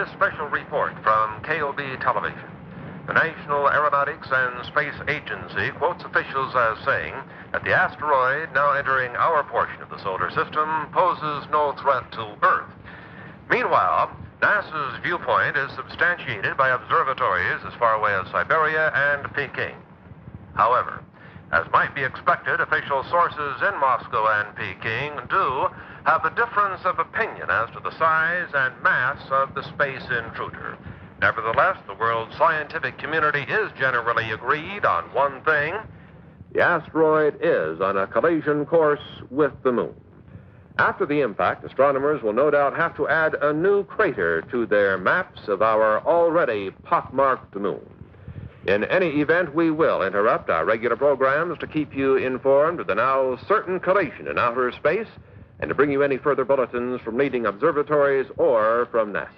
this special report from KOB Television. The National Aeronautics and Space Agency quotes officials as saying that the asteroid now entering our portion of the solar system poses no threat to Earth. Meanwhile, NASA's viewpoint is substantiated by observatories as far away as Siberia and Peking. However, as might be expected, official sources in Moscow and Peking do have a difference of opinion as to the size and mass of the space intruder. Nevertheless, the world's scientific community is generally agreed on one thing. The asteroid is on a collision course with the moon. After the impact, astronomers will no doubt have to add a new crater to their maps of our already pockmarked moon. In any event, we will interrupt our regular programs to keep you informed of the now certain collision in outer space and to bring you any further bulletins from leading observatories or from NASA.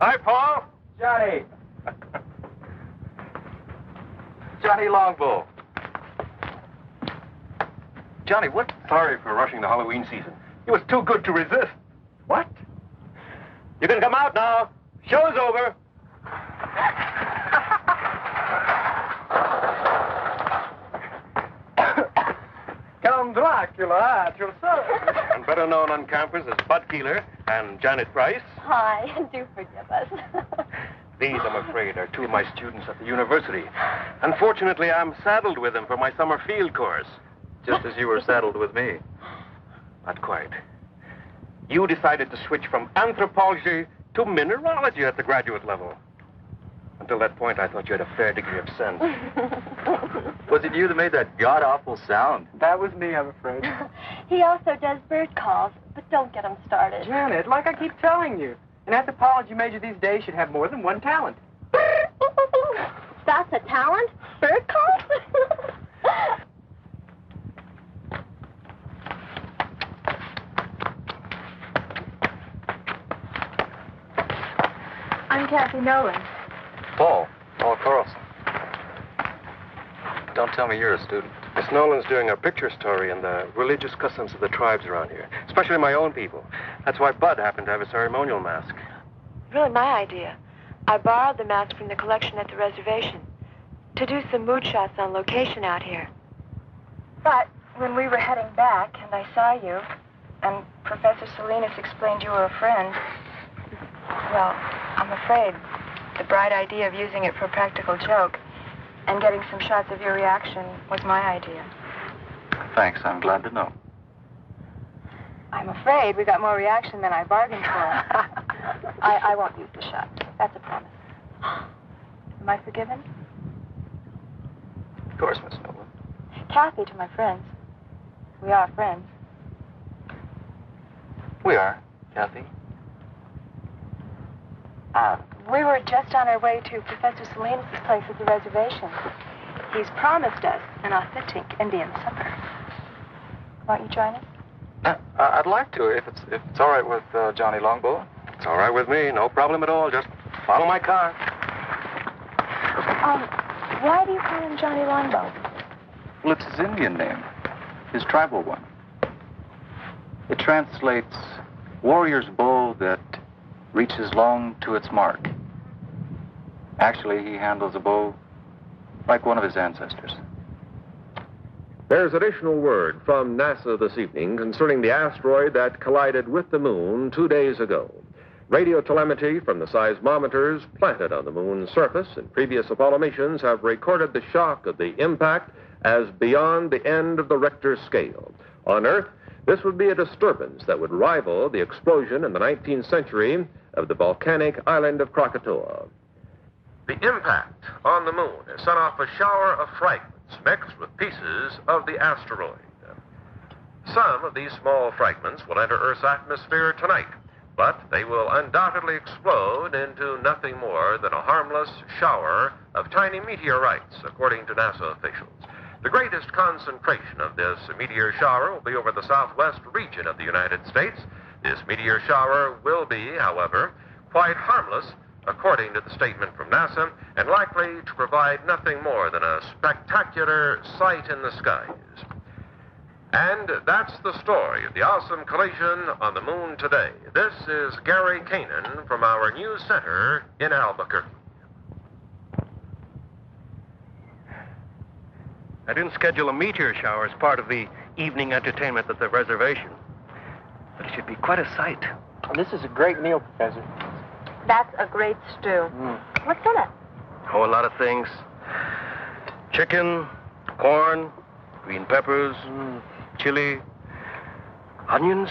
Hi, Paul. Johnny. Johnny Longbow. Johnny, what? Sorry for rushing the Halloween season. It was too good to resist. What? You can come out now. Show's over. Count Dracula at your service. And better known on campus as Bud Keeler and Janet Price. Hi, do forgive us. These, I'm afraid, are two of my students at the university. Unfortunately, I'm saddled with them for my summer field course. Just as you were saddled with me. Not quite. You decided to switch from anthropology to mineralogy at the graduate level. Until that point, I thought you had a fair degree of sense. Was it you that made that god-awful sound? That was me, I'm afraid. He also does bird calls, but don't get him started. Janet, like I keep telling you, An anthropology major these days should have more than one talent. That's a talent? Bird calls? I'm Kathy Nolan. Paul Carlson. Don't tell me you're a student. Miss Nolan's doing a picture story on the religious customs of the tribes around here, especially my own people. That's why Bud happened to have a ceremonial mask. Really my idea. I borrowed the mask from the collection at the reservation to do some mood shots on location out here. But when we were heading back and I saw you, and Professor Salinas explained you were a friend, well, I'm afraid the bright idea of using it for a practical joke and getting some shots of your reaction was my idea. Thanks, I'm glad to know. I'm afraid we got more reaction than I bargained for. I won't use the shot. That's a promise. Am I forgiven? Of course, Miss Nolan. Kathy to my friends. We are friends. We are, Kathy. We were just on our way to Professor Salinas' place at the reservation. He's promised us an authentic Indian supper. Won't you join us? I'd like to, if it's all right with Johnny Longbow. It's all right with me, no problem at all. Just follow my car. Why do you call him Johnny Longbow? Well, it's his Indian name, his tribal one. It translates warrior's bow that reaches long to its mark. Actually, he handles a bow like one of his ancestors. There's additional word from NASA this evening concerning the asteroid that collided with the moon 2 days ago. Radio telemetry from the seismometers planted on the moon's surface in previous Apollo missions have recorded the shock of the impact as beyond the end of the Richter scale. On Earth, this would be a disturbance that would rival the explosion in the 19th century of the volcanic island of Krakatoa. The impact on the moon has sent off a shower of fragments mixed with pieces of the asteroid. Some of these small fragments will enter Earth's atmosphere tonight, but they will undoubtedly explode into nothing more than a harmless shower of tiny meteorites, according to NASA officials. The greatest concentration of this meteor shower will be over the southwest region of the United States. This meteor shower will be, however, quite harmless, according to the statement from NASA, and likely to provide nothing more than a spectacular sight in the skies. And that's the story of the awesome collision on the moon today. This is Gary Kanan from our news center in Albuquerque. I didn't schedule a meteor shower as part of the evening entertainment at the reservation. But it should be quite a sight. Well, this is a great meal, Professor. That's a great stew. What's in it? Oh, a lot of things. Chicken, corn, green peppers, chili, onions.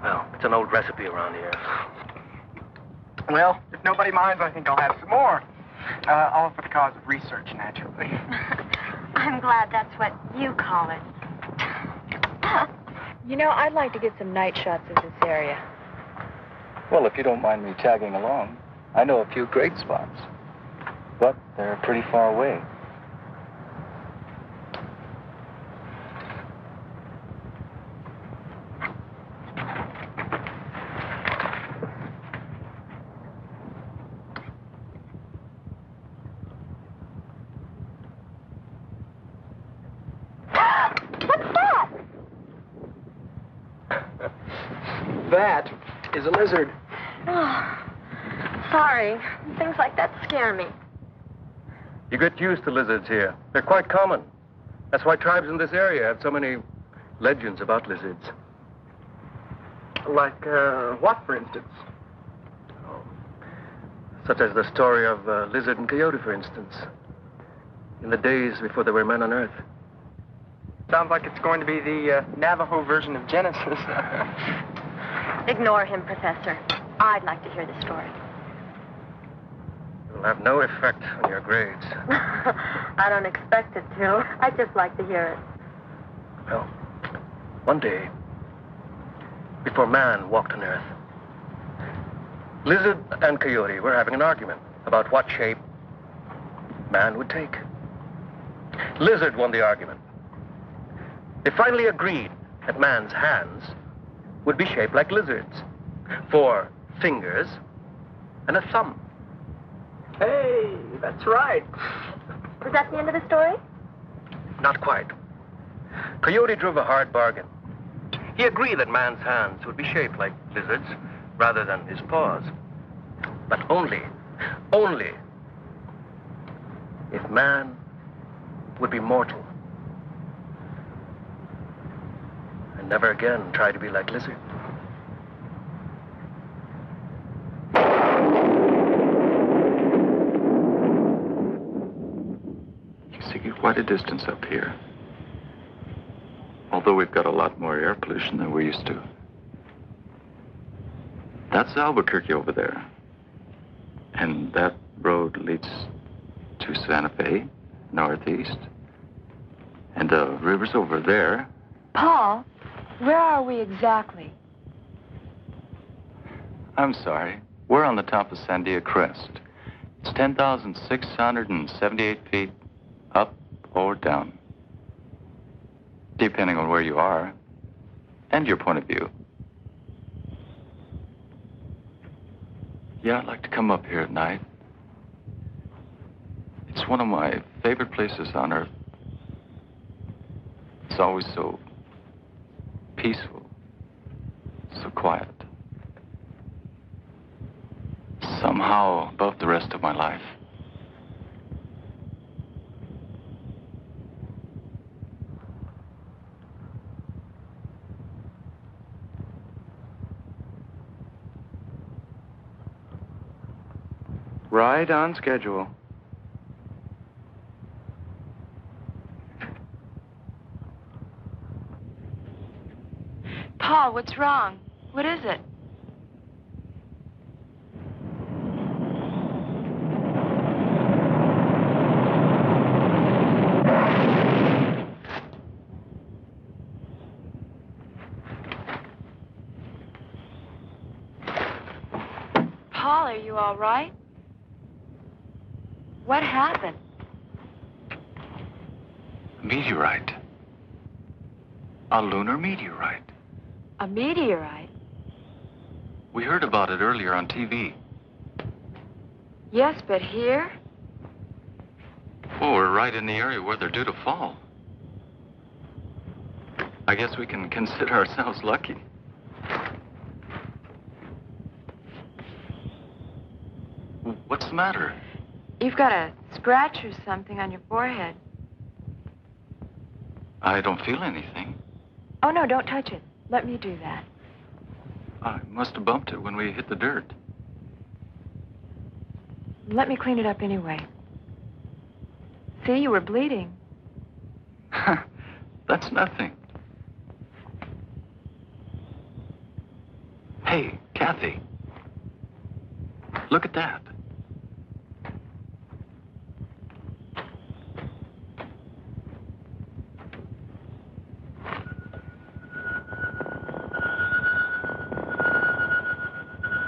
Well, it's an old recipe around here. Well, if nobody minds, I think I'll have some more. All for the cause of research, naturally. I'm glad that's what you call it. You know, I'd like to get some night shots of this area. Well, if you don't mind me tagging along, I know a few great spots. But they're pretty far away. That is a lizard. Oh, sorry. Things like that scare me. You get used to lizards here. They're quite common. That's why tribes in this area have so many legends about lizards. Like, what, for instance? Such as the story of Lizard and Coyote, for instance. In the days before there were men on Earth. Sounds like it's going to be the Navajo version of Genesis. Ignore him, Professor. I'd like to hear the story. It'll have no effect on your grades. I don't expect it to. I'd just like to hear it. Well, one day, before man walked on Earth. Lizard and Coyote were having an argument about what shape man would take. Lizard won the argument. They finally agreed that man's hands would be shaped like lizards, 4 fingers and a thumb. Hey, that's right. Was that the end of the story? Not quite. Coyote drove a hard bargain. He agreed that man's hands would be shaped like lizards rather than his paws. But only if man would be mortal and never again try to be like lizard. You see quite a distance up here. Although we've got a lot more air pollution than we're used to. That's Albuquerque over there. And that road leads to Santa Fe, northeast. And the river's over there. Paul, where are we exactly? I'm sorry. We're on the top of Sandia Crest. It's 10,678 feet up or down, depending on where you are and your point of view. Yeah, I'd like to come up here at night. It's one of my favorite places on Earth. It's always so peaceful, so quiet. Somehow above the rest of my life. Right on schedule. Paul, what's wrong? What is it? Paul, are you all right? What happened? A meteorite. A lunar meteorite. A meteorite? We heard about it earlier on TV. Yes, but here? Well, we're right in the area where they're due to fall. I guess we can consider ourselves lucky. What's the matter? You've got a scratch or something on your forehead. I don't feel anything. Oh, no, don't touch it. Let me do that. I must have bumped it when we hit the dirt. Let me clean it up anyway. See, you were bleeding. That's nothing. Hey, Kathy. Look at that.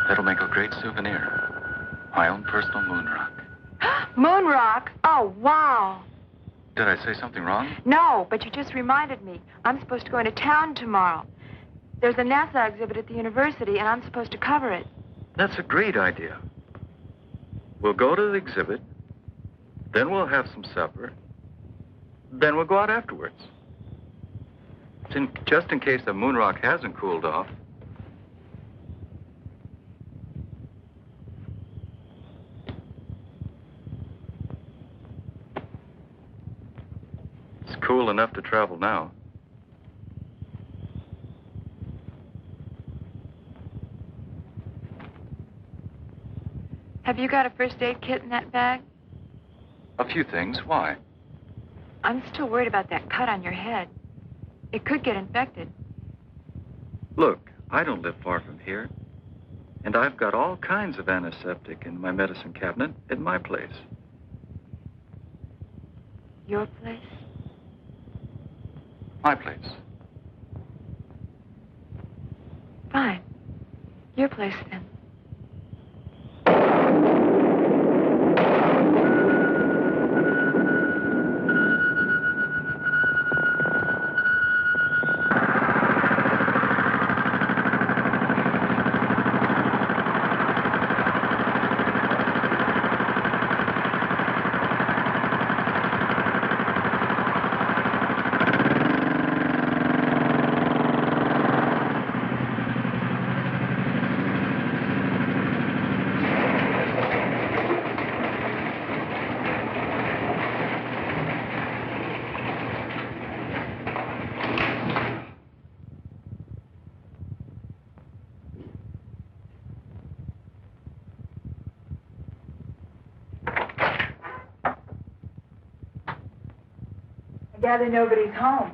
That'll make a great souvenir. My own personal moon rock. Moon rock? Oh, wow. Did I say something wrong? No, but you just reminded me. I'm supposed to go into town tomorrow. There's a NASA exhibit at the university, and I'm supposed to cover it. That's a great idea. We'll go to the exhibit, then we'll have some supper, then we'll go out afterwards. Just in case the moon rock hasn't cooled off. It's cool enough to travel now. Have you got a first aid kit in that bag? A few things. Why? I'm still worried about that cut on your head. It could get infected. Look, I don't live far from here. And I've got all kinds of antiseptic in my medicine cabinet at my place. Your place? My place. place then. I gather nobody's home.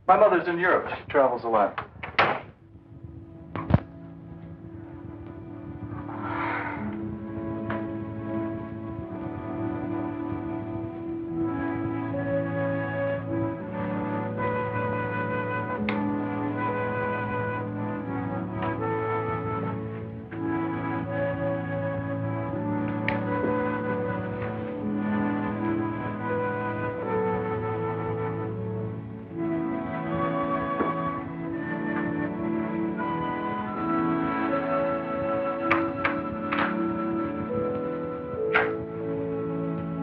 My mother's in Europe. She travels a lot.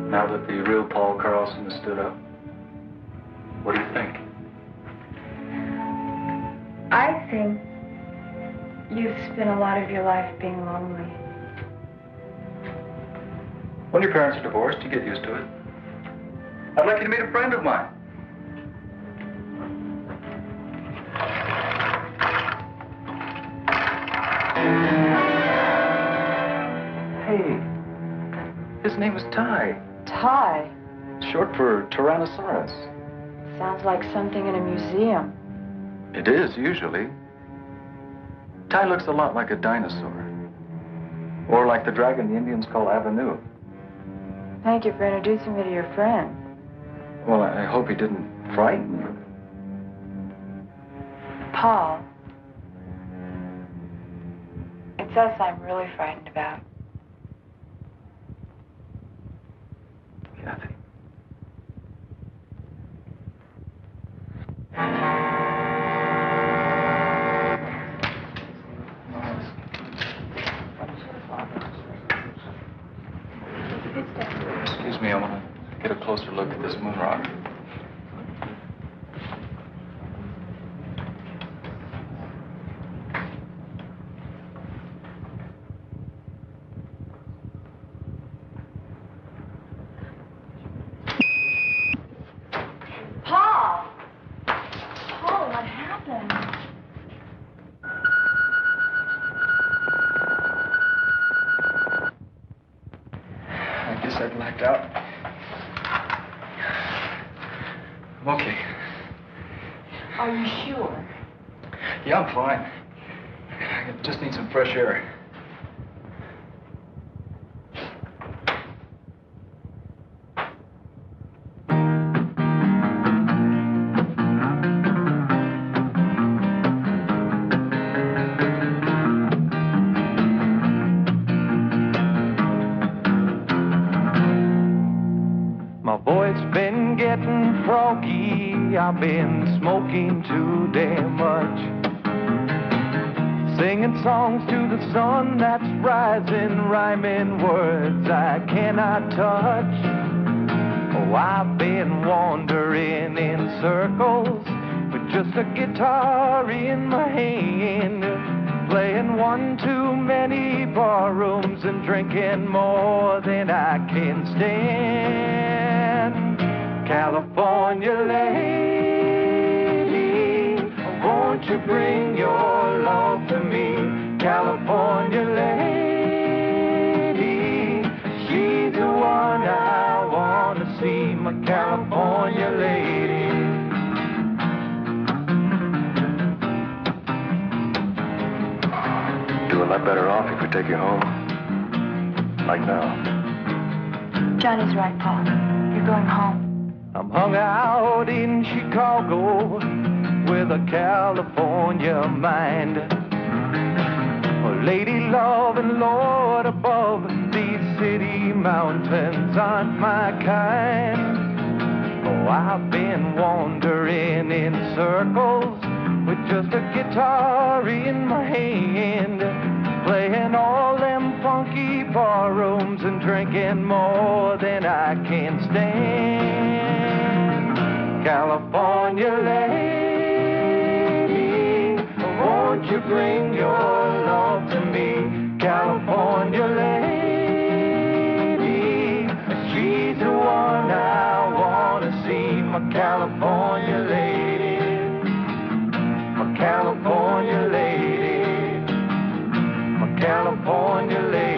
Now that the real Paul Carlson has stood up, what do you think? I think you've spent a lot of your life being lonely. When your parents are divorced, you get used to it. I'd like you to meet a friend of mine. Hey, his name is Ty. Ty. Short for Tyrannosaurus. Sounds like something in a museum. It is, usually. Ty looks a lot like a dinosaur. Or like the dragon the Indians call Avenue. Thank you for introducing me to your friend. Well, I hope he didn't frighten you. Paul. It's us I'm really frightened about. Kathy. Excuse me, I want to get a closer look at this moon rock. Paul! Paul, what happened? I guess I blacked out. I'm okay. Are you sure? Yeah, I'm fine. I just need some fresh air. My voice been getting froggy, I've been smoking too damn much. Singing songs to the sun that's rising, rhyming words I cannot touch. Oh, I've been wandering in circles with just a guitar in my hand, playing one too many bar rooms and drinking more than I can stand. California lady, won't you bring your love to me? California lady, she's the one I want to see, my California lady. Do a lot better off if we take you home. Like now. Johnny's right, Paul. You're going home. I'm hung out in Chicago with a California mind. lady love and Lord above, these city mountains aren't my kind. Oh, I've been wandering in circles with just a guitar in my hand, playing all them funky bar rooms and drinking more than I can stand. California lady, won't you bring your love to me? California lady, she's the one I want to see. My California lady, my California lady, my California lady.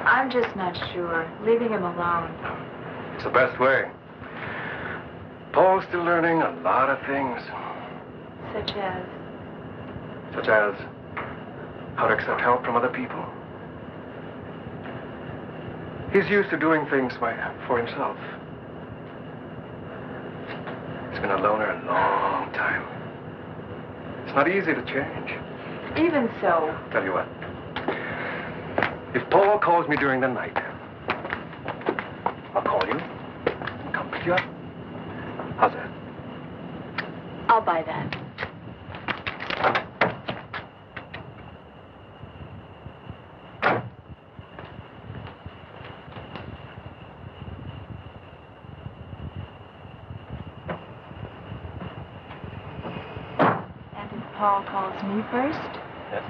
I'm just not sure. Leaving him alone. It's the best way. Paul's still learning a lot of things. Such as? Such as how to accept help from other people. He's used to doing things for himself. He's been a loner a long time. It's not easy to change. Even so. Tell you what. If Paul calls me during the night, I'll call you and come pick you up. How's that? I'll buy that. And if Paul calls me first? Yes.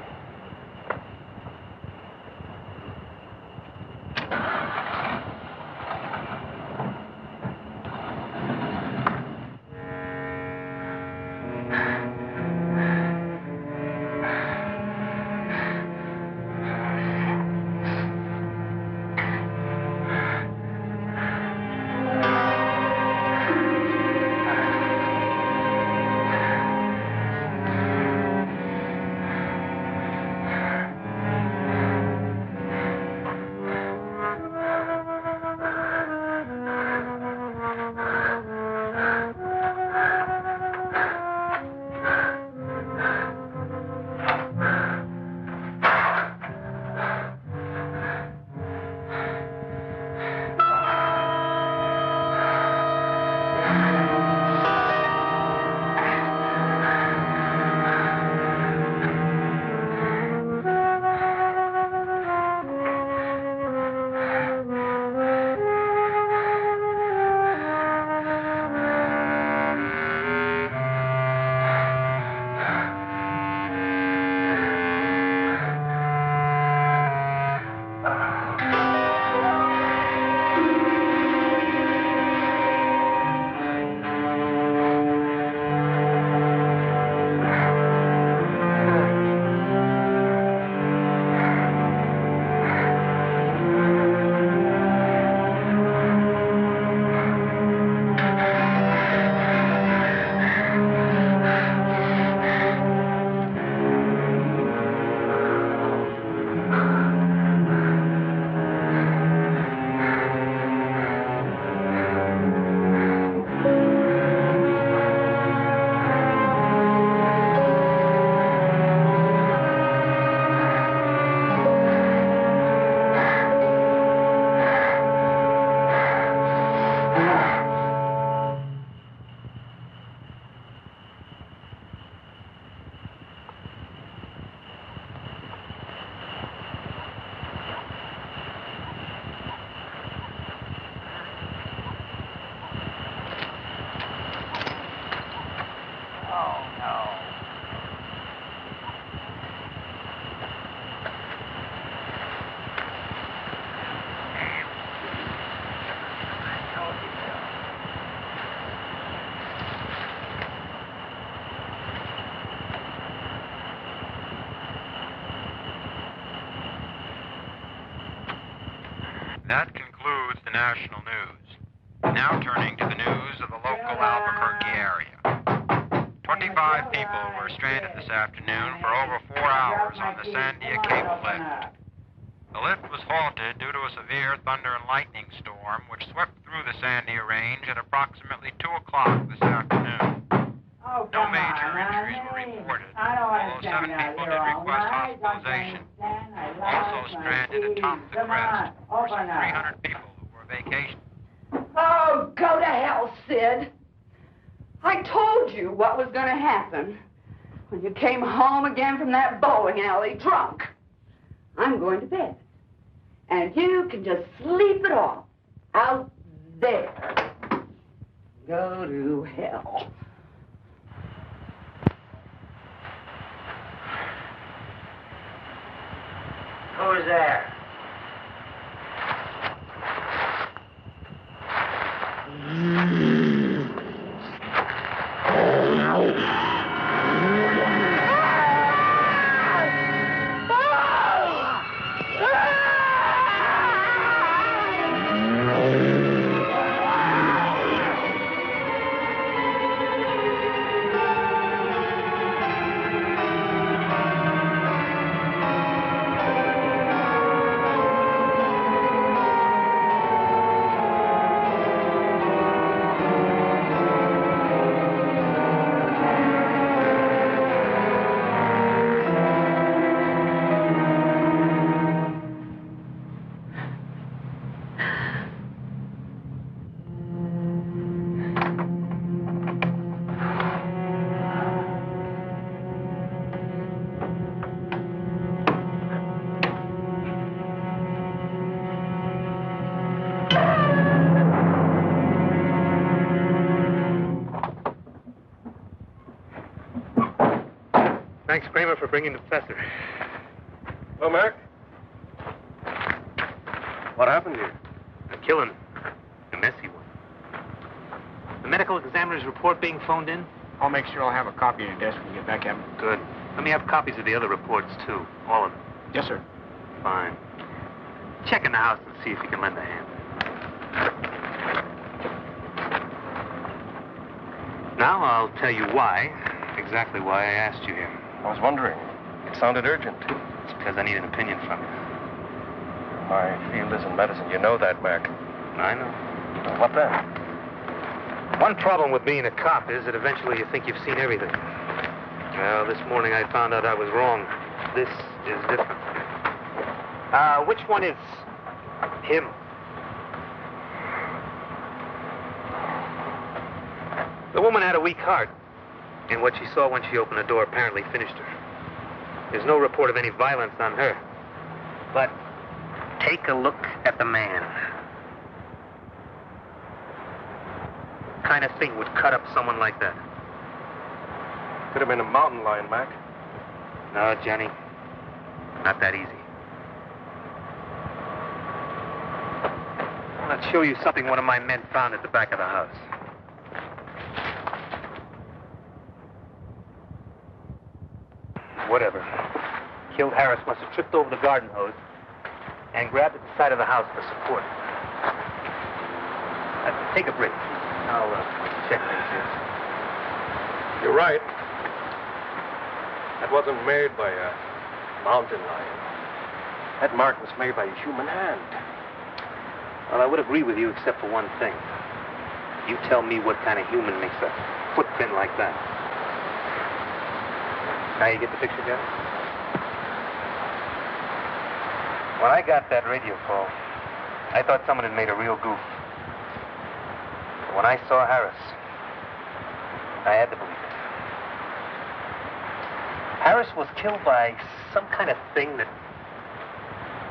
That concludes the national news. Now turning to the news of the local Albuquerque area. 25 people were stranded this afternoon for over 4 hours on the Sandia Cable lift. The lift was halted due to a severe thunder and lightning storm which swept through the Sandia Range at approximately 2 o'clock this afternoon. No major injuries were reported, although 7 people did request hospitalization. Also stranded at Thompson Crest were some 300 people who were vacationing. Oh, go to hell, Sid. I told you what was going to happen when you came home again from that bowling alley drunk. I'm going to bed. And you can just sleep it off out there. Go to hell. Who's there? Thanks, Kramer, for bringing the professor. Well, Mac? What happened here? A killing. A messy one. The medical examiner's report being phoned in? I'll make sure I'll have a copy at your desk when you get back, Captain. Good. Let me have copies of the other reports, too. All of them. Yes, sir. Fine. Check in the house and see if you can lend a hand. Now I'll tell you why. Exactly why I asked you here. I was wondering. It sounded urgent. It's because I need an opinion from you. My field isn't medicine. You know that, Mac. I know. Well, what then? One problem with being a cop is that eventually you think you've seen everything. Well, this morning I found out I was wrong. This is different. Which one is him? The woman had a weak heart. And what she saw when she opened the door apparently finished her. There's no report of any violence on her. But take a look at the man. What kind of thing would cut up someone like that? Could have been a mountain lion, Mac. No, Johnny. Not that easy. I'll show you something one of my men found at the back of the house. Whatever. Killed Harris must have tripped over the garden hose and grabbed at the side of the house for support. Take a break. I'll check things here. You're right. That wasn't made by a mountain lion. That mark was made by a human hand. Well, I would agree with you except for one thing. You tell me what kind of human makes a footprint like that. Now you get the picture, Jeff? When I got that radio call, I thought someone had made a real goof. But when I saw Harris, I had to believe it. Harris was killed by some kind of thing that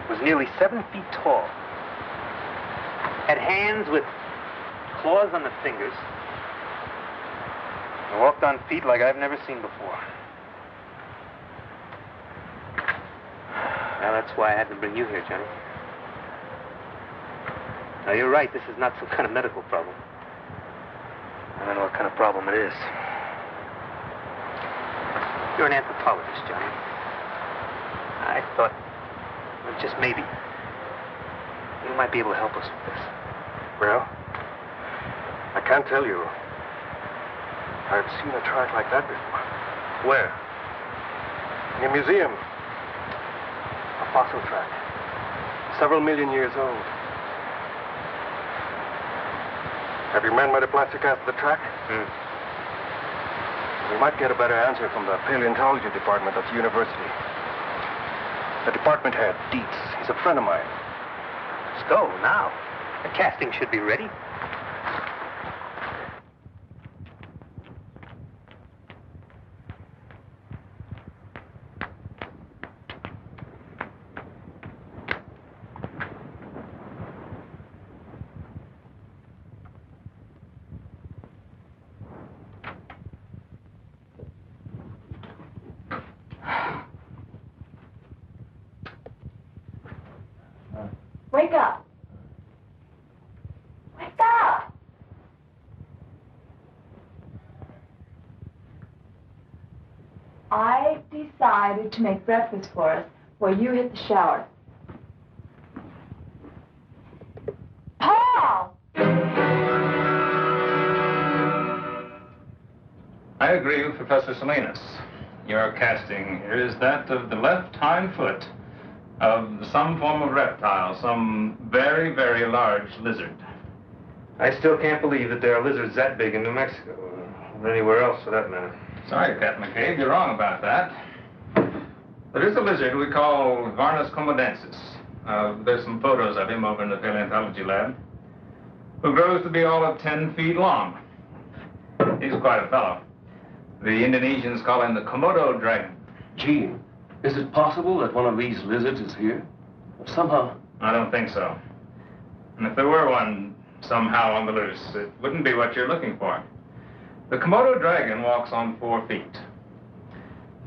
was nearly 7 feet tall. Had hands with claws on the fingers. And walked on feet like I've never seen before. Now, that's why I had to bring you here, Johnny. Now, you're right. This is not some kind of medical problem. I don't know what kind of problem it is. You're an anthropologist, Johnny. I thought, well, just maybe, you might be able to help us with this. Well, I can't tell you. I've seen a track like that before. Where? In a museum. A fossil track. Several million years old. Have your men made a plastic cast of the track? We might get a better answer from the paleontology department at the university. The department head, Dietz. He's a friend of mine. Let's go now. The casting should be ready. Wake up. Wake up. I decided to make breakfast for us while you hit the shower. Paul! I agree with Professor Salinas. Your casting here is that of the left hind foot of some form of reptile, some very, very large lizard. I still can't believe that there are lizards that big in New Mexico, or anywhere else for that matter. Sorry, Captain McCabe, you're wrong about that. There is a lizard we call Varnus comodensis. There's some photos of him over in the paleontology lab, who grows to be all of 10 feet long. He's quite a fellow. The Indonesians call him the Komodo dragon. Gene, is it possible that one of these lizards is here? Somehow? I don't think so. And if there were one somehow on the loose, it wouldn't be what you're looking for. The Komodo dragon walks on 4 feet.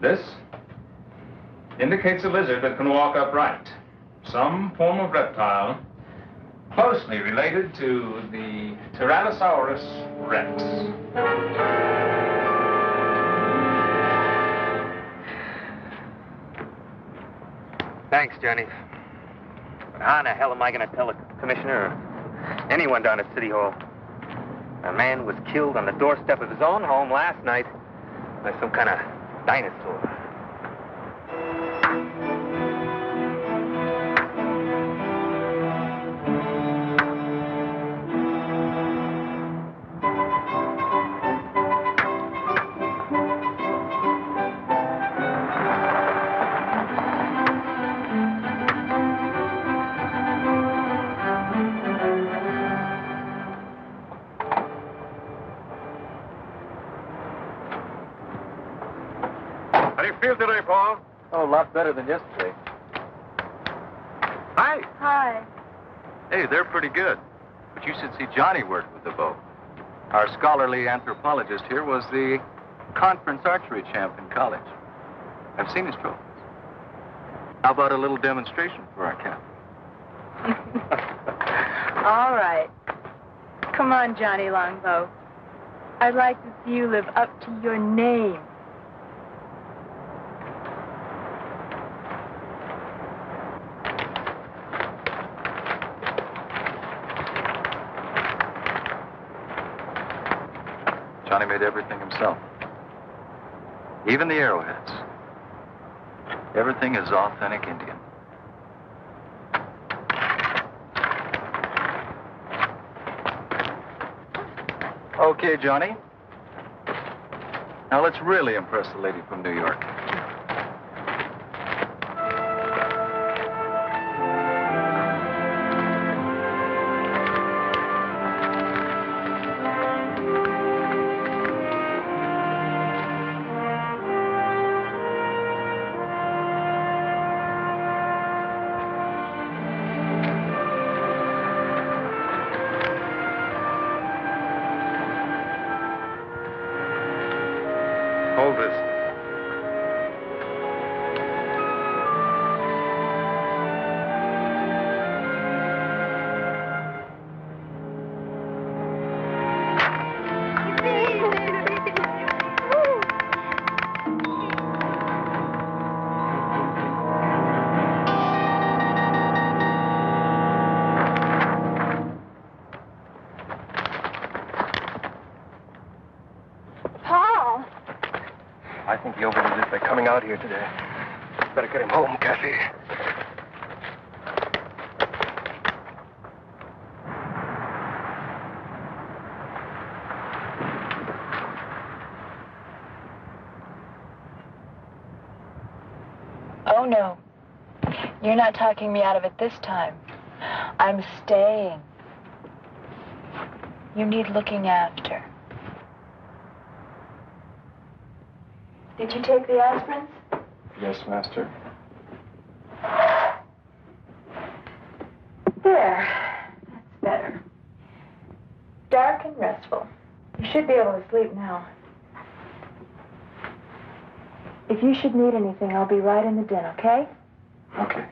This indicates a lizard that can walk upright. Some form of reptile closely related to the Tyrannosaurus rex. Thanks, Johnny. But how in the hell am I going to tell the commissioner or anyone down at City Hall? A man was killed on the doorstep of his own home last night by some kind of dinosaur. How do you feel today, Paul? Oh, a lot better than yesterday. Hi. Hi. Hey, they're pretty good. But you should see Johnny work with the bow. Our scholarly anthropologist here was the conference archery champ in college. I've seen his trophies. How about a little demonstration for our camp? All right. Come on, Johnny Longbow. I'd like to see you live up to your name. Johnny made everything himself. Even the arrowheads. Everything is authentic Indian. Okay, Johnny. Now let's really impress the lady from New York. Hold this. Paul! I think he overdid it by coming out here today. Better get him home, Kathy. Oh, no. You're not talking me out of it this time. I'm staying. You need looking after. Did you take the aspirins? Yes, Master. There. That's better. Dark and restful. You should be able to sleep now. If you should need anything, I'll be right in the den, okay? Okay.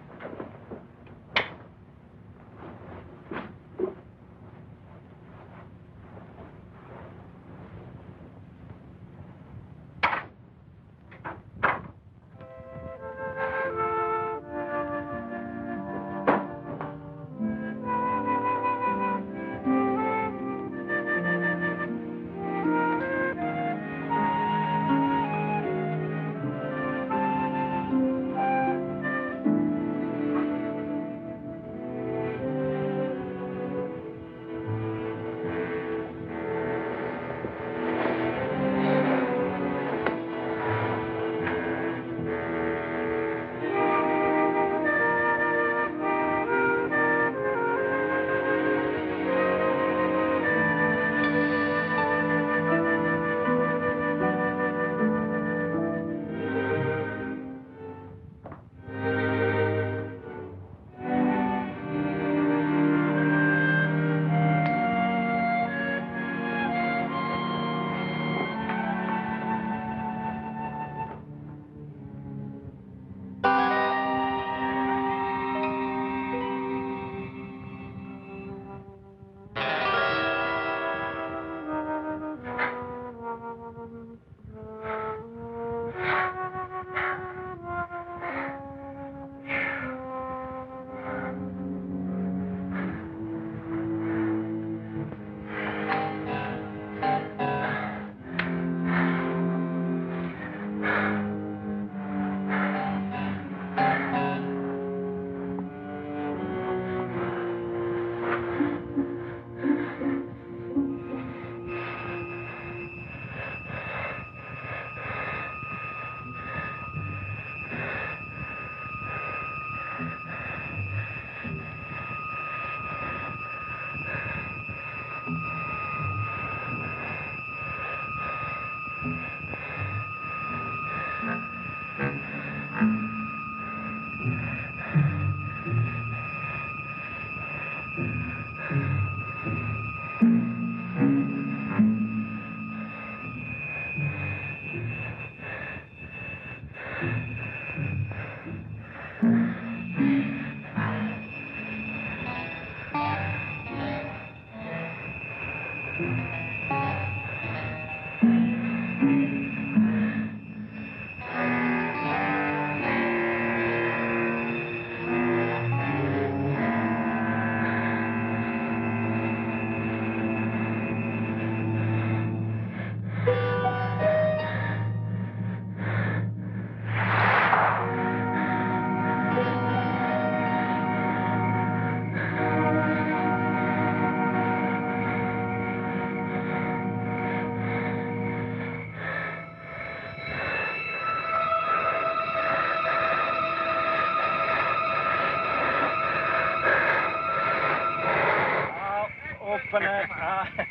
Open it.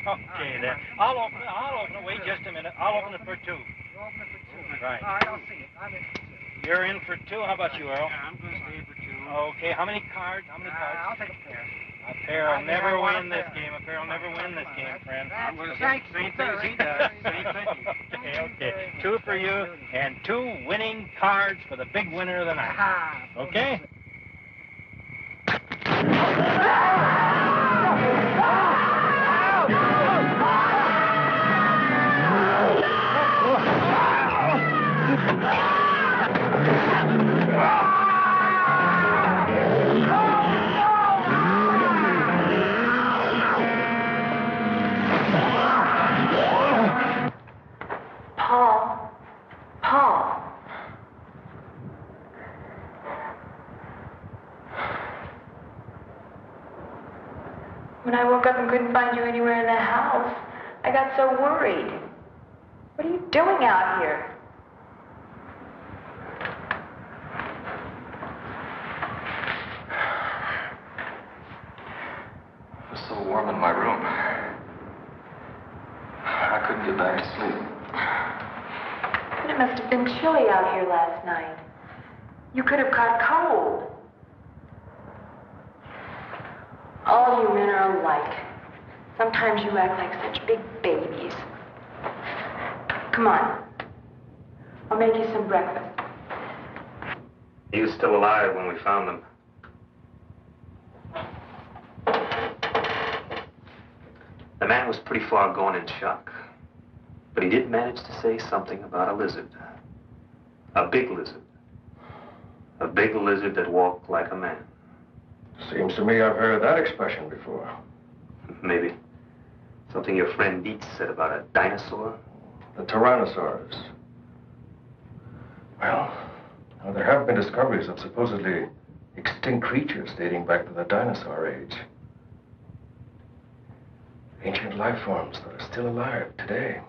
Okay, then. I'll open it. Wait just a minute. I'll open it for two. You'll open it for two. Right. I don't see it. I'm in for two. You're in for two. How about you, Earl? Yeah, I'm going to stay for two. Okay. How many cards? I'll take a pair. A pair will never win this game. A pair will never win this game, friend. I'm going to say the same thing as he does. Same thing. Okay. Two for you and two winning cards for the big winner of the night. Okay? Paul. When I woke up and couldn't find you anywhere in the house, I got so worried. What are you doing out here? was so warm in my room. I couldn't get back to sleep. But it must have been chilly out here last night. You could have caught cold. All you men are alike. Sometimes you act like such big babies. Come on. I'll make you some breakfast. He was still alive when we found him. The man was pretty far gone in shock. But he did manage to say something about a lizard. A big lizard. A big lizard that walked like a man. Seems to me I've heard that expression before. Maybe. Something your friend Dietz said about a dinosaur? The Tyrannosaurus. Well, now there have been discoveries of supposedly extinct creatures dating back to the dinosaur age. Ancient life forms that are still alive today.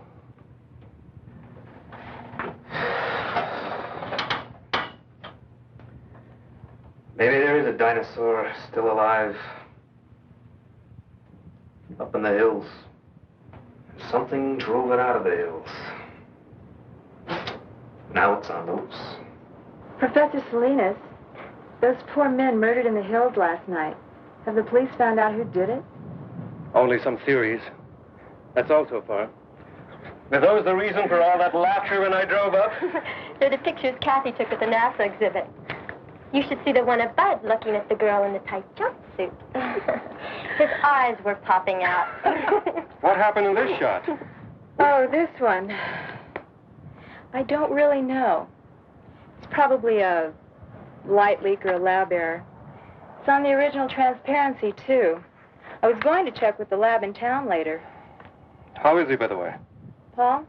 Maybe there is a dinosaur still alive. Up in the hills. Something drove it out of the hills. Now it's on the loose. Professor Salinas, those poor men murdered in the hills last night. Have the police found out who did it? Only some theories. That's all so far. Were those the reason for all that laughter when I drove up? They're the pictures Kathy took at the NASA exhibit. You should see the one of Bud looking at the girl in the tight jumpsuit. His eyes were popping out. What happened in this shot? Oh, this one. I don't really know. It's probably a light leak or a lab error. It's on the original transparency, too. I was going to check with the lab in town later. How is he, by the way? Paul?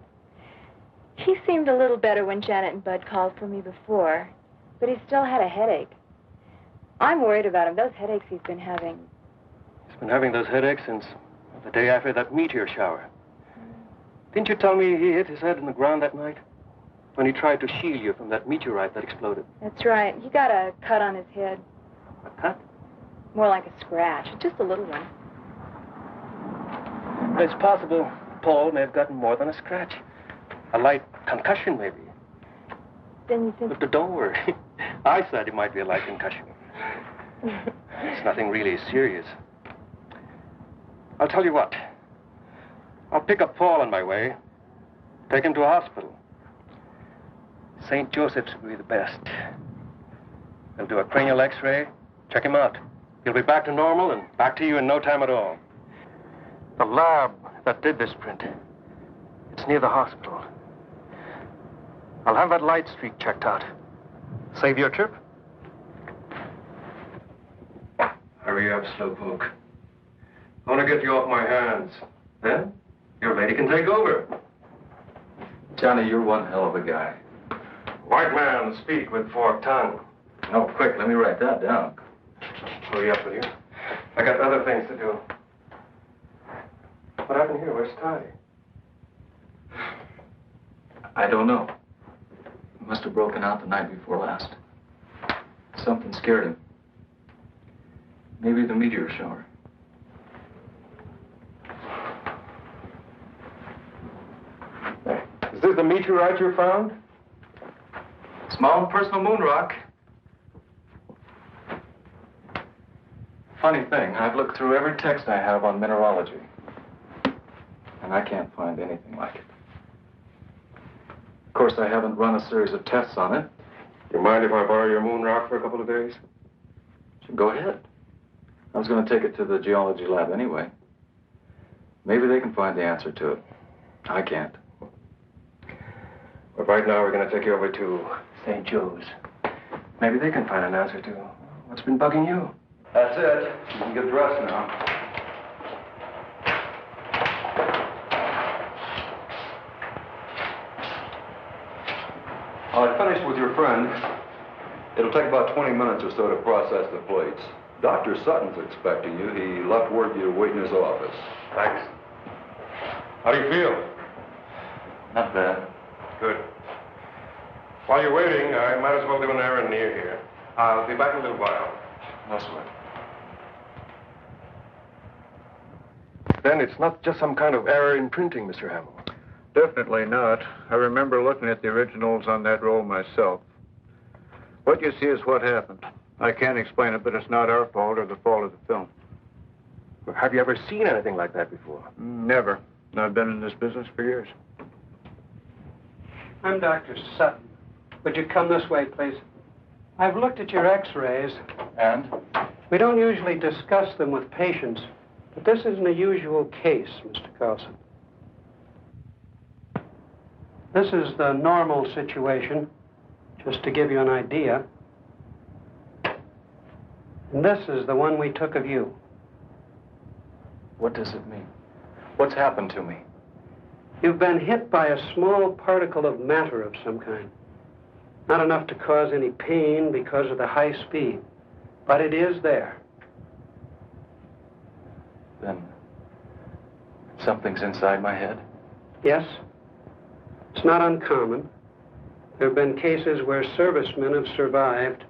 He seemed a little better when Janet and Bud called for me before, but he still had a headache. I'm worried about him. Those headaches he's been having. He's been having those headaches since the day after that meteor shower. Didn't you tell me he hit his head in the ground that night? When he tried to shield you from that meteorite that exploded. That's right. He got a cut on his head. A cut? More like a scratch. Just a little one. It's possible Paul may have gotten more than a scratch. A light concussion, maybe. Then you think... But don't worry. I said it might be a light concussion. It's nothing really serious. I'll tell you what. I'll pick up Paul on my way. Take him to a hospital. St. Joseph's would be the best. They'll do a cranial x-ray, check him out. He'll be back to normal and back to you in no time at all. The lab that did this print, it's near the hospital. I'll have that light streak checked out. Save your trip? Hurry up, Slowpoke. I want to get you off my hands. Then, your lady can take over. Johnny, you're one hell of a guy. White man, speak with forked tongue. Oh, quick, let me write that down. Hurry up with you. I got other things to do. What happened here? Where's Ty? I don't know. He must have broken out the night before last. Something scared him. Maybe the meteor shower. Is this the meteorite you found? It's my own personal moon rock. Funny thing, I've looked through every text I have on mineralogy, and I can't find anything like it. Of course, I haven't run a series of tests on it. Do you mind if I borrow your moon rock for a couple of days? Go ahead. I was going to take it to the geology lab anyway. Maybe they can find the answer to it. I can't. But right now, we're going to take you over to St. Joe's. Maybe they can find an answer to what's been bugging you. That's it. You can get dressed now. I finished with your friend. It'll take about 20 minutes or so to process the plates. Dr. Sutton's expecting you. He left word you to wait in his office. Thanks. How do you feel? Not bad. Good. While you're waiting, I might as well do an errand near here. I'll be back in a little while. No sweat. Then it's not just some kind of error in printing, Mr. Hamill. Definitely not. I remember looking at the originals on that roll myself. What you see is what happened. I can't explain it, but it's not our fault or the fault of the film. Have you ever seen anything like that before? Never. I've been in this business for years. I'm Dr. Sutton. Would you come this way, please? I've looked at your x-rays. And? We don't usually discuss them with patients, but this isn't a usual case, Mr. Carlson. This is the normal situation, just to give you an idea. And this is the one we took of you. What does it mean? What's happened to me? You've been hit by a small particle of matter of some kind. Not enough to cause any pain because of the high speed, but it is there. Then something's inside my head? Yes. It's not uncommon. There have been cases where servicemen have survived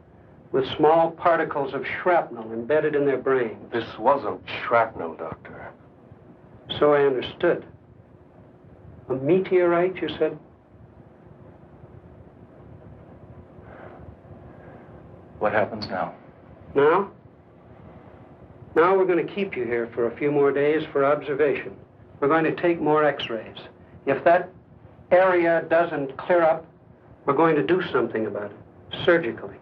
with small particles of shrapnel embedded in their brains. This wasn't shrapnel, Doctor. So I understood. A meteorite, you said? What happens now? Now? Now we're going to keep you here for a few more days for observation. We're going to take more x-rays. If that area doesn't clear up, we're going to do something about it, surgically.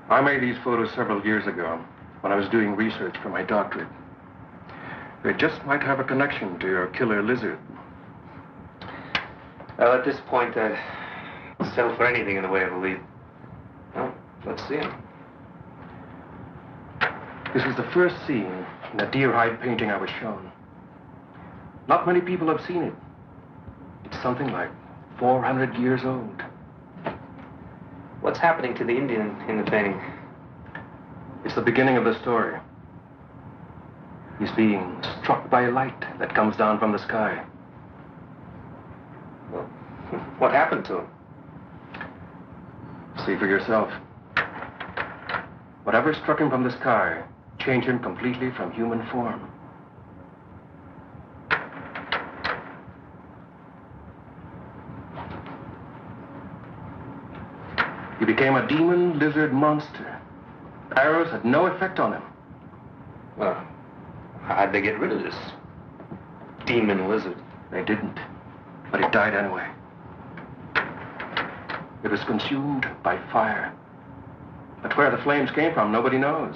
I made these photos several years ago when I was doing research for my doctorate. They just might have a connection to your killer lizard. Well, at this point, I'd settle for anything in the way of a lead. Well, let's see him. This is the first scene in a deer hide painting I was shown. Not many people have seen it. It's something like 400 years old. What's happening to the Indian in the painting? It's the beginning of the story. He's being struck by a light that comes down from the sky. Well, what happened to him? See for yourself. Whatever struck him from the sky changed him completely from human form. He became a demon lizard monster. Arrows had no effect on him. Well, how'd they get rid of this demon lizard? They didn't, but it died anyway. It was consumed by fire. But where the flames came from, nobody knows.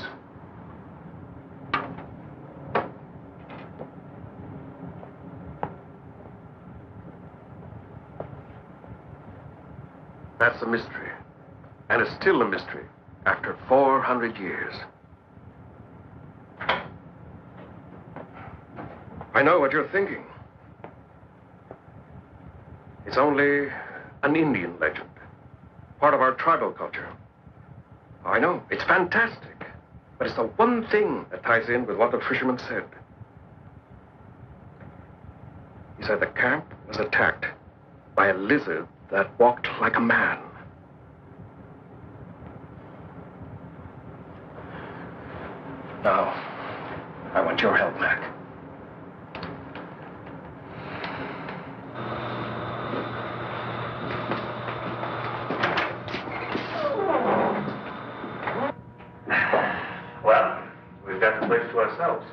That's a mystery. And it's still a mystery after 400 years. I know what you're thinking. It's only an Indian legend, part of our tribal culture. I know, it's fantastic, but it's the one thing that ties in with what the fisherman said. He said the camp was attacked by a lizard that walked like a man. Now, I want your help, Mac. Well, we've got the place to ourselves.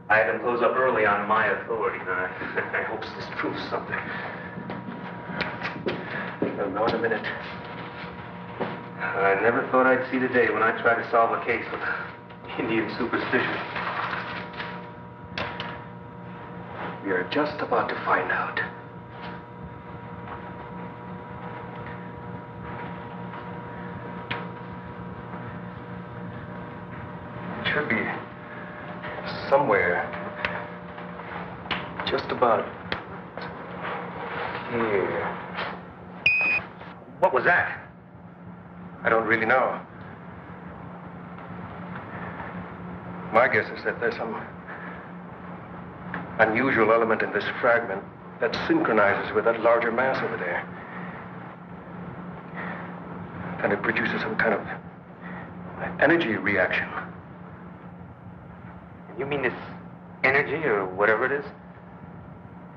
I had them close up early on my authority, and I hope this proves something. You'll know in a minute. I never thought I'd see the day when I tried to solve a case with Indian superstition. We are just about to find out. It should be somewhere just about here. What was that? I don't really know. My guess is that there's some unusual element in this fragment that synchronizes with that larger mass over there. And it produces some kind of energy reaction. You mean this energy or whatever it is?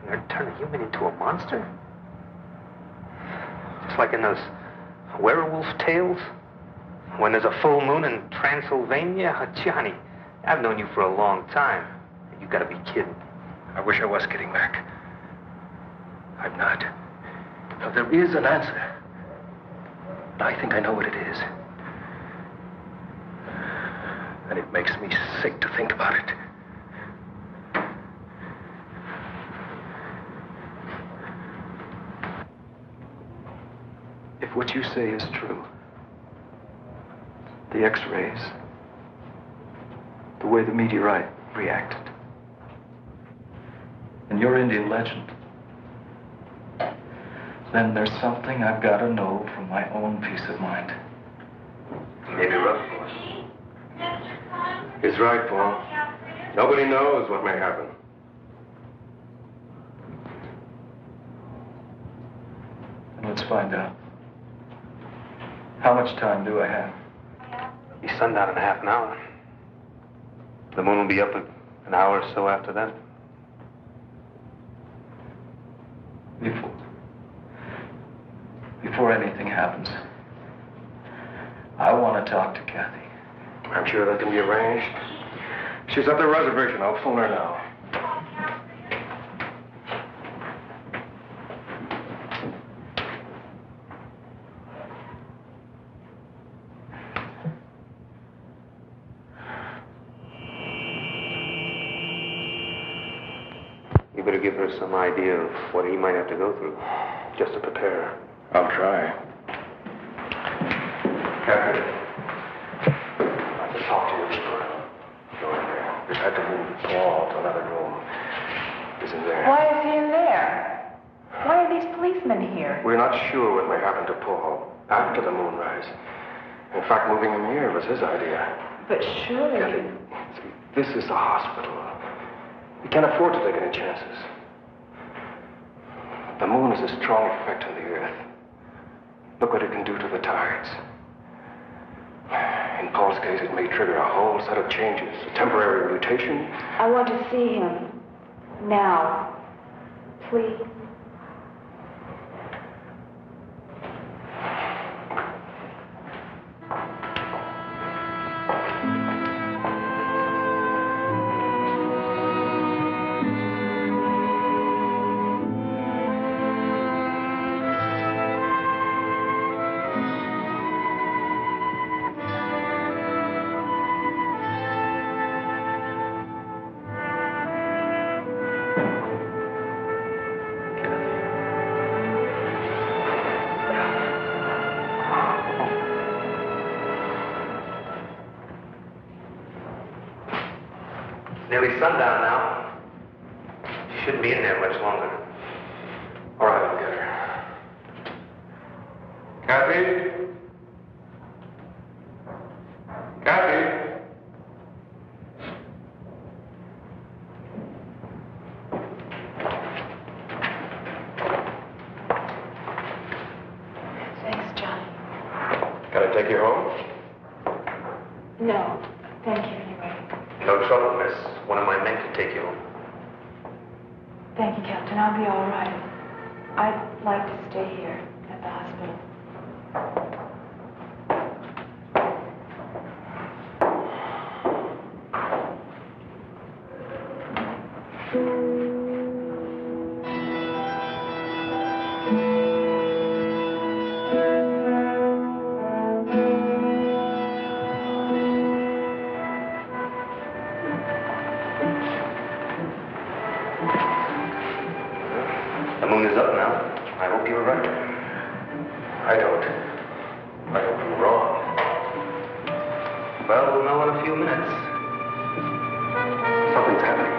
They're turning a human into a monster? Just like in those werewolf tales? When there's a full moon in Transylvania? Johnny, I've known you for a long time. You gotta be kidding. I wish I was kidding, Mac. I'm not. Now, there is an answer. But I think I know what it is. And it makes me sick to think about it. If what you say is true, the X-rays, the way the meteorite reacted, and your Indian legend, then there's something I've got to know for my own peace of mind. Maybe rough, boy. He's right, Paul. Nobody knows what may happen. And let's find out. How much time do I have? Be sundown in half an hour. The moon will be up an hour or so after that. Before anything happens, I want to talk to Kathy. I'm sure that can be arranged. She's at the reservation. I'll phone her now. You better give her some idea of what he might have to go through, just to prepare her. I'll try. Catherine, I can talk to you before. Go in there. We've had to move Paul to another room. He's in there. Why is he in there? Why are these policemen here? We're not sure what may happen to Paul after the moonrise. In fact, moving him here was his idea. But surely... Kathy, this is a hospital. We can't afford to take any chances. The moon is a strong effect on the Earth. Look what it can do to the tides. In Paul's case, it may trigger a whole set of changes. A temporary mutation. I want to see him. Now. Please. Nearly sundown now. She shouldn't be in there much longer. All right, I'll get her. Kathy? Kathy? Thanks, Johnny. Can I take you home? No, thank you anyway. No trouble, miss. One of my men can take you home. Thank you, Captain. I'll be all right. I'd like to stay here at the hospital. The moon is up now. I hope you were right. I don't. I hope I'm wrong. Well, we'll know in a few minutes. Something's happening.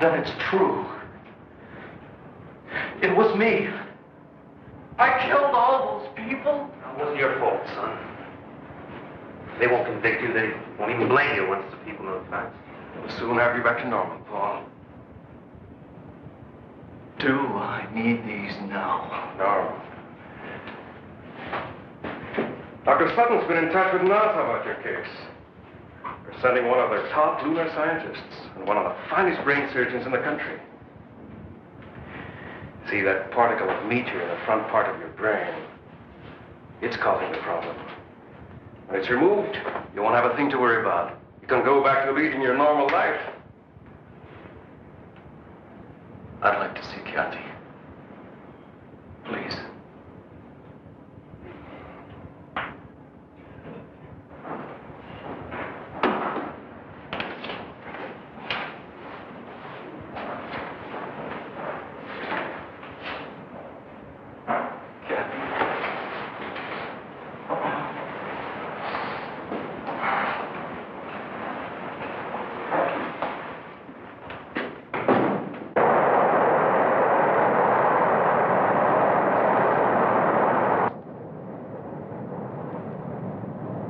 then it's true. It was me. I killed all those people. It wasn't your fault, son. They won't convict you. They won't even blame you once the people know the facts. We'll soon have you back to normal, Paul. Do I need these now? No. Dr. Sutton's been in touch with NASA about your case. They're sending one of their top lunar scientists and one of the finest brain surgeons in the country. See, that particle of meteor in the front part of your brain, it's causing the problem. When it's removed, you won't have a thing to worry about. You can go back to leading your normal life. I'd like to see Kathy. Please.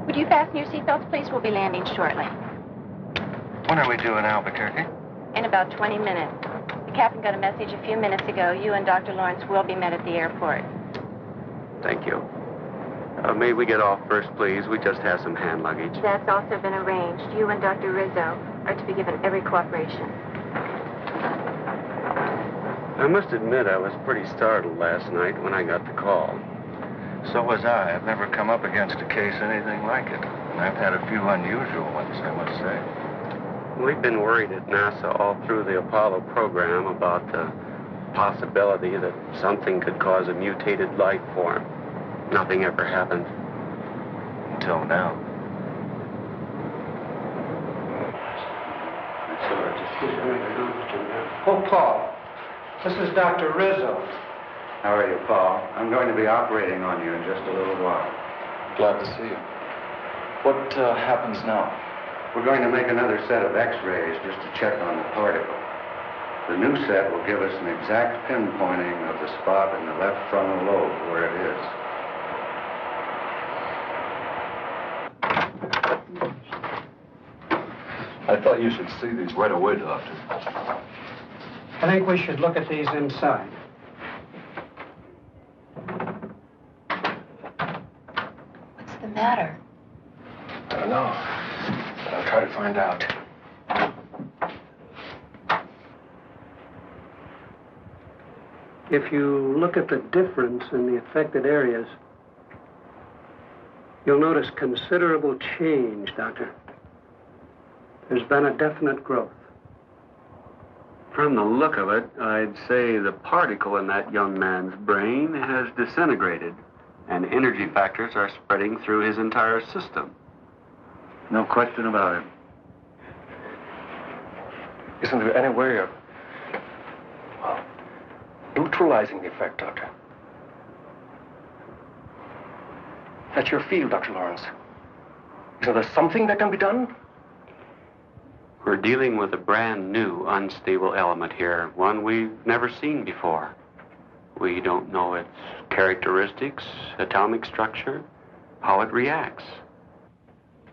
Would you fasten your seatbelts, please? We'll be landing shortly. When are we due in Albuquerque? In about 20 minutes. The captain got a message a few minutes ago. You and Dr. Lawrence will be met at the airport. Thank you. May we get off first, please? We just have some hand luggage. That's also been arranged. You and Dr. Rizzo are to be given every cooperation. I must admit I was pretty startled last night when I got the call. So was I. I've never come up against a case anything like it. And I've had a few unusual ones, I must say. We've been worried at NASA all through the Apollo program about the possibility that something could cause a mutated life form. Nothing ever happened. Until now. Oh, Paul, this is Dr. Rizzo. How are you, Paul? I'm going to be operating on you in just a little while. Glad to see you. What happens now? We're going to make another set of x-rays just to check on the particle. The new set will give us an exact pinpointing of the spot in the left frontal lobe where it is. I thought you should see these right away, Doctor. I think we should look at these inside. What's the matter? I don't know, but I'll try to find out. If you look at the difference in the affected areas, you'll notice considerable change, Doctor. There's been a definite growth. From the look of it, I'd say the particle in that young man's brain has disintegrated, and energy factors are spreading through his entire system. No question about it. Isn't there any way of, well, neutralizing the effect, Doctor? That's your field, Dr. Lawrence. Isn't there something that can be done? We're dealing with a brand new unstable element here, one we've never seen before. We don't know its characteristics, atomic structure, how it reacts.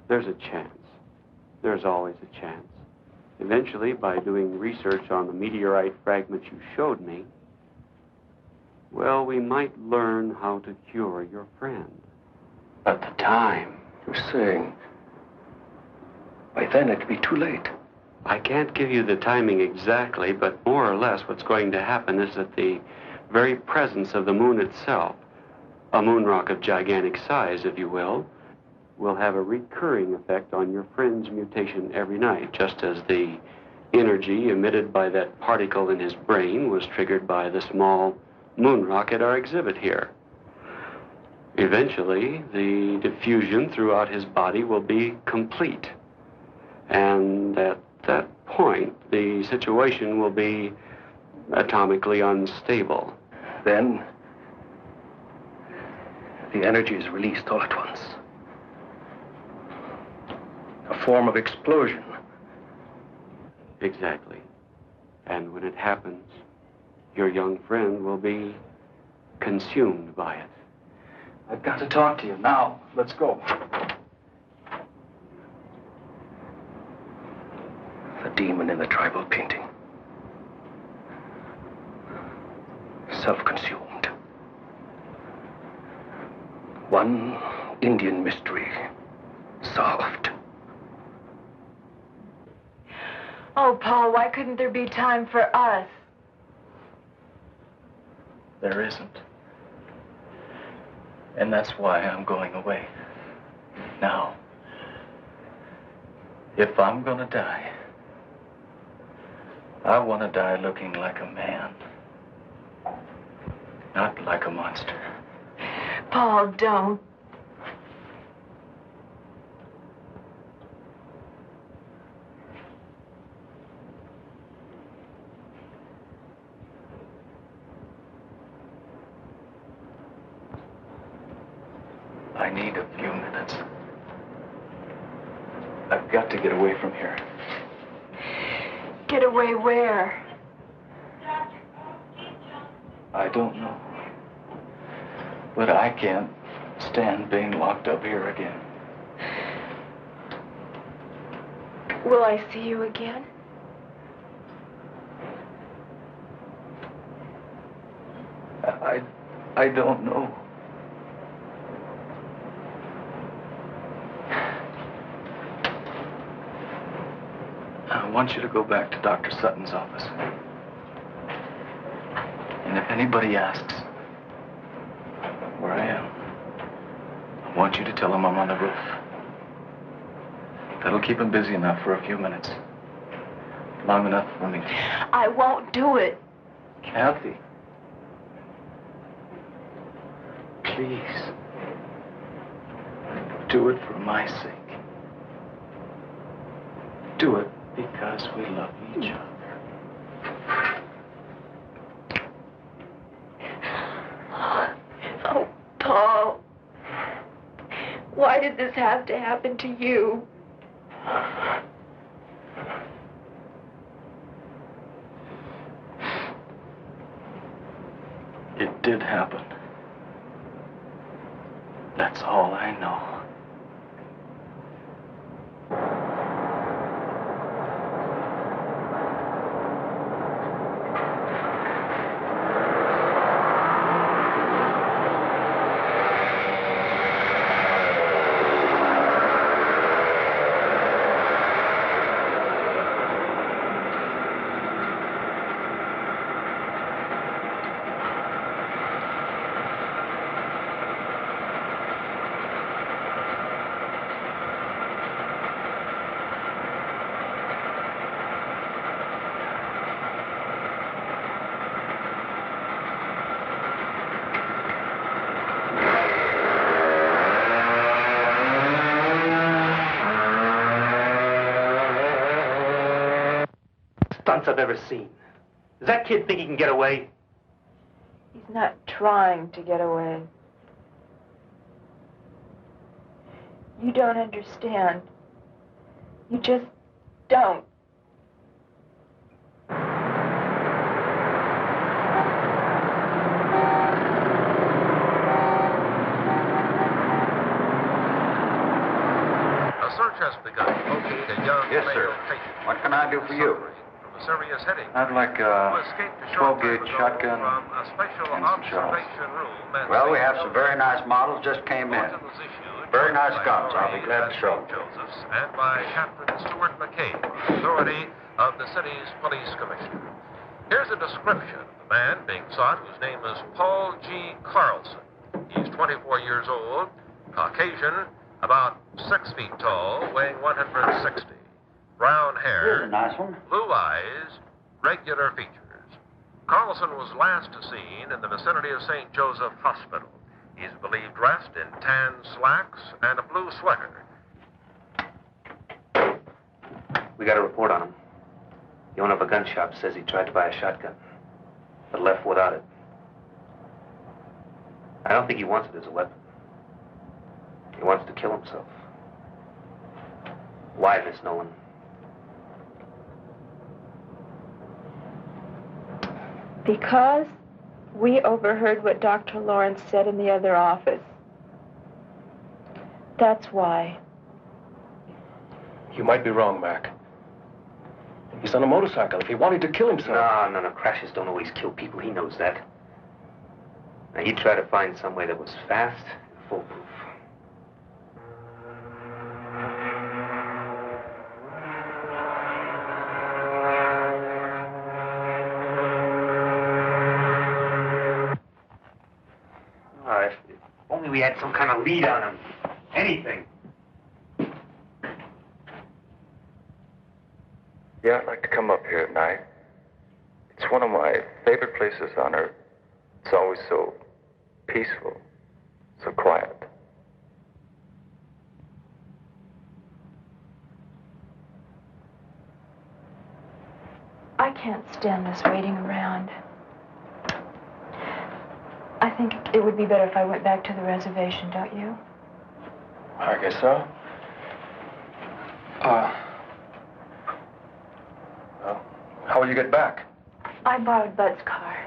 There's a chance. There's always a chance. Eventually, by doing research on the meteorite fragments you showed me, well, we might learn how to cure your friend. But the time... You're saying by then it'd be too late. I can't give you the timing exactly, but more or less what's going to happen is that the very presence of the moon itself, a moon rock of gigantic size, if you will have a recurring effect on your friend's mutation every night, just as the energy emitted by that particle in his brain was triggered by the small moon rock at our exhibit here. Eventually, the diffusion throughout his body will be complete. And at that point, the situation will be atomically unstable. Then, the energy is released all at once. A form of explosion. Exactly. And when it happens, your young friend will be consumed by it. I've got to talk to you now. Let's go. The demon in the tribal painting. Self-consumed. One Indian mystery solved. Oh, Paul, why couldn't there be time for us? There isn't. And that's why I'm going away. Now, if I'm gonna die, I want to die looking like a man, not like a monster. Paul, don't. I need a few minutes. I've got to get away from here. Get away where? I don't know. But I can't stand being locked up here again. Will I see you again? I don't know. I want you to go back to Dr. Sutton's office. And if anybody asks where I am, I want you to tell them I'm on the roof. That'll keep him busy enough for a few minutes. Long enough for me. I won't do it. Kathy. Please. Do it for my sake. Do it because we love each other. Oh, Paul. Why did this have to happen to you? It did happen. That's all I know. I've ever seen. Does that kid think he can get away? He's not trying to get away. You don't understand. You just don't. A search has begun to locate a young Yes, sir. male patient. What can I do for you? From a serious headache. I'd like Who a escaped a short 12-gauge time ago shotgun from a special and some shells. observation room at Well, we St. have some very nice models just came in. Very nice guns. I'll be glad to show. Joseph's and by Captain Stuart McCabe, authority of the city's police commissioner. Here's a description of the man being sought, whose name is Paul G. Carlson. He's 24 years old, Caucasian, about 6 feet tall, weighing 160. Brown hair, Here's a nice one. blue eyes, regular features. Carlson was last seen in the vicinity of St. Joseph Hospital. He's believed dressed in tan slacks and a blue sweater. We got a report on him. The owner of a gun shop says he tried to buy a shotgun, but left without it. I don't think he wants it as a weapon. He wants to kill himself. Why, Miss Nolan? Because we overheard what Dr. Lawrence said in the other office. That's why. You might be wrong, Mac. He's on a motorcycle. If he wanted to kill himself... No. Crashes don't always kill people. He knows that. Now, he tried to find some way that was fast and foolproof. If only we had some kind of lead on him. Anything. Yeah, I'd like to come up here at night. It's one of my favorite places on earth. It's always so peaceful, so quiet. I can't stand this waiting around. I think it would be better if I went back to the reservation, don't you? I guess so. Well, how will you get back? I borrowed Bud's car.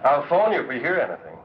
I'll phone you if we hear anything.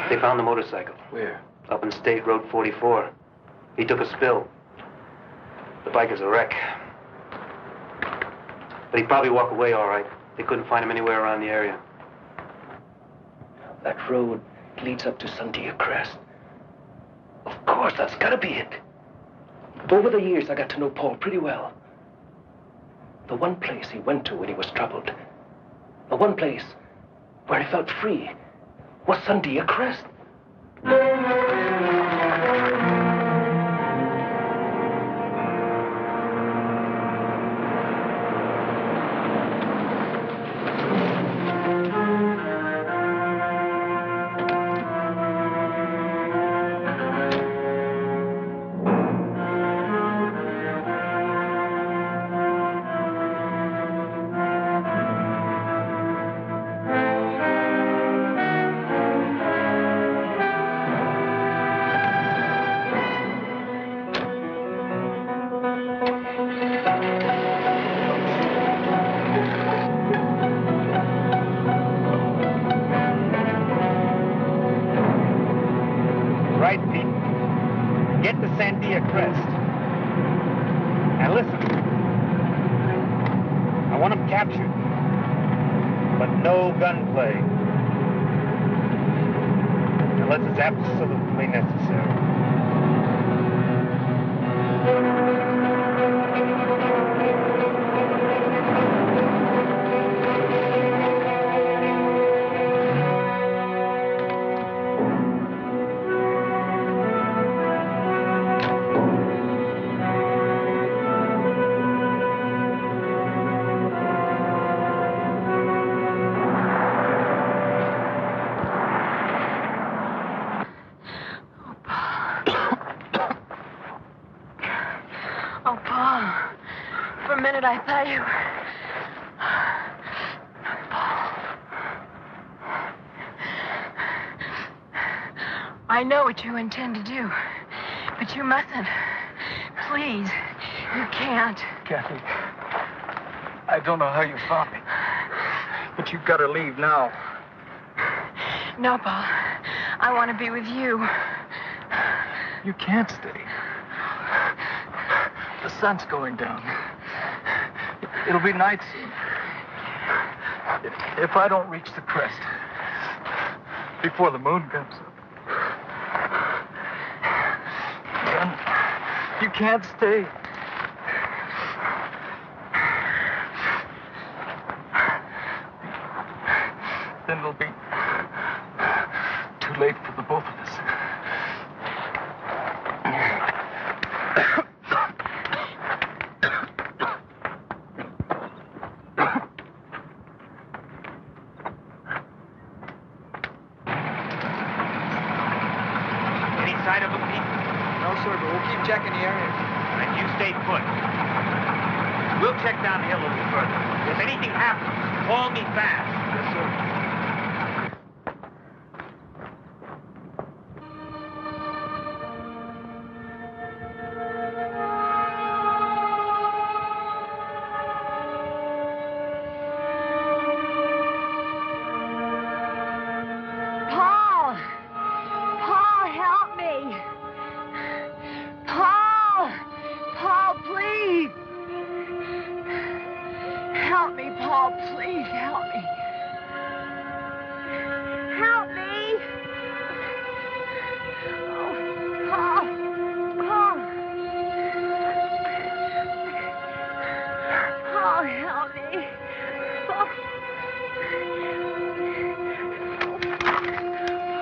They found the motorcycle. Where? Up in State Road 44. He took a spill. The bike is a wreck. But he'd probably walk away all right. They couldn't find him anywhere around the area. That road leads up to Sandia Crest. Of course, that's gotta be it. Over the years, I got to know Paul pretty well. The one place he went to when he was troubled, the one place where he felt free, was Sandia Crest. I thought you were... I know what you intend to do, but you mustn't. Please, you can't. Kathy, I don't know how you found me, but you've got to leave now. No, Paul. I want to be with you. You can't stay. The sun's going down. It'll be night soon. If I don't reach the crest before the moon comes up, then you can't stay. Then it'll be too late for the both of us. Any sight of them, Pete? No, sir, but we'll keep checking the area. And you stay put. We'll check downhill a little further. If anything happens, call me fast. Yes, sir. Paul! Paul, help me! Paul! Paul, please! Help me, Paul, please help me. Help me! Oh, Paul! Paul! Paul, help me! Paul!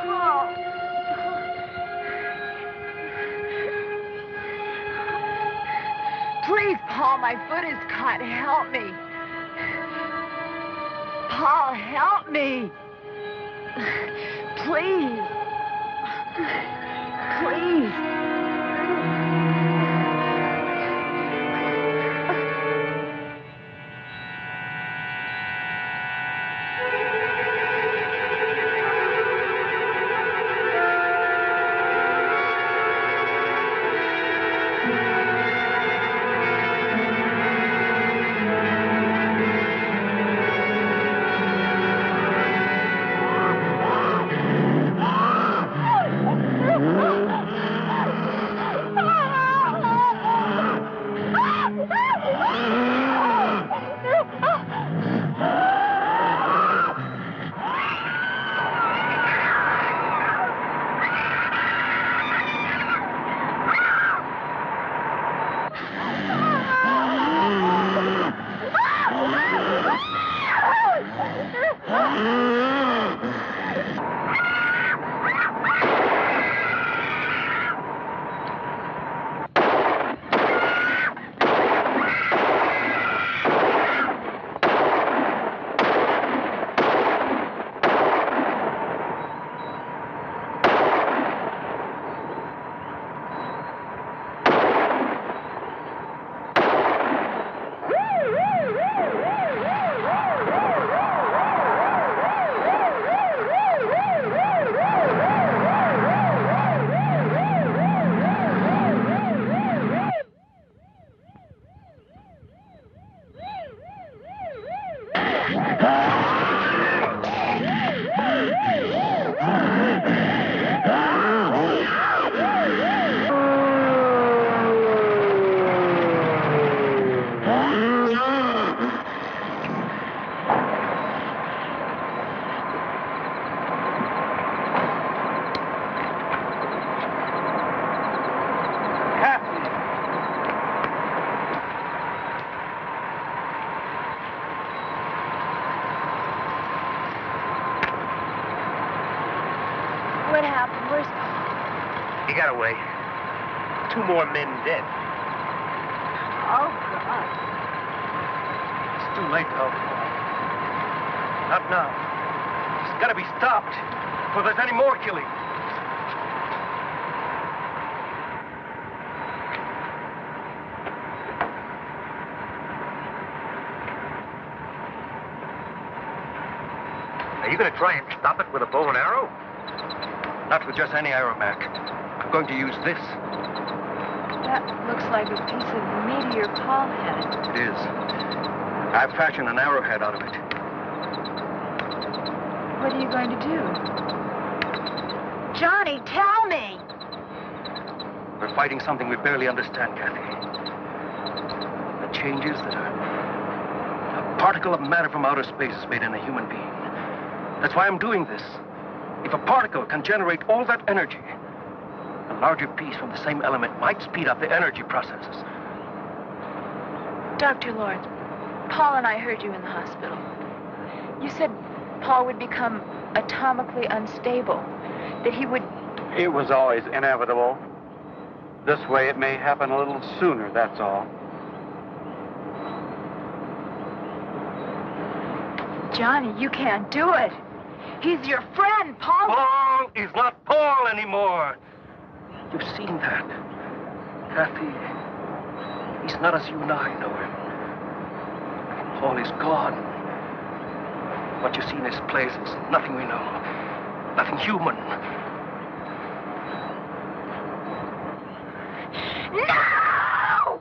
Paul! Please, Paul, my foot is caught. Help me. Paul, help me. Please. Please. What happened? Where's Paul? He got away. 2 more men dead. Oh, God. It's too late to help him. Not now. It's got to be stopped before there's any more killing. Are you going to try and stop it with a bow and arrow? Not with just any aeromac. I'm going to use this. That looks like a piece of meteor Paul had. It is. I've fashioned an arrowhead out of it. What are you going to do? Johnny, tell me! We're fighting something we barely understand, Kathy. The changes that a particle of matter from outer space has made in a human being. That's why I'm doing this. If a particle can generate all that energy, a larger piece from the same element might speed up the energy processes. Dr. Lawrence, Paul and I heard you in the hospital. You said Paul would become atomically unstable, that he would... It was always inevitable. This way it may happen a little sooner, that's all. Johnny, you can't do it. He's your friend, Paul. Paul is not Paul anymore. You've seen that. Kathy, he's not as you and I know him. Paul is gone. What you see in his place is nothing we know. Nothing human. No!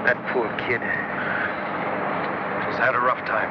That poor kid. She's had a rough time.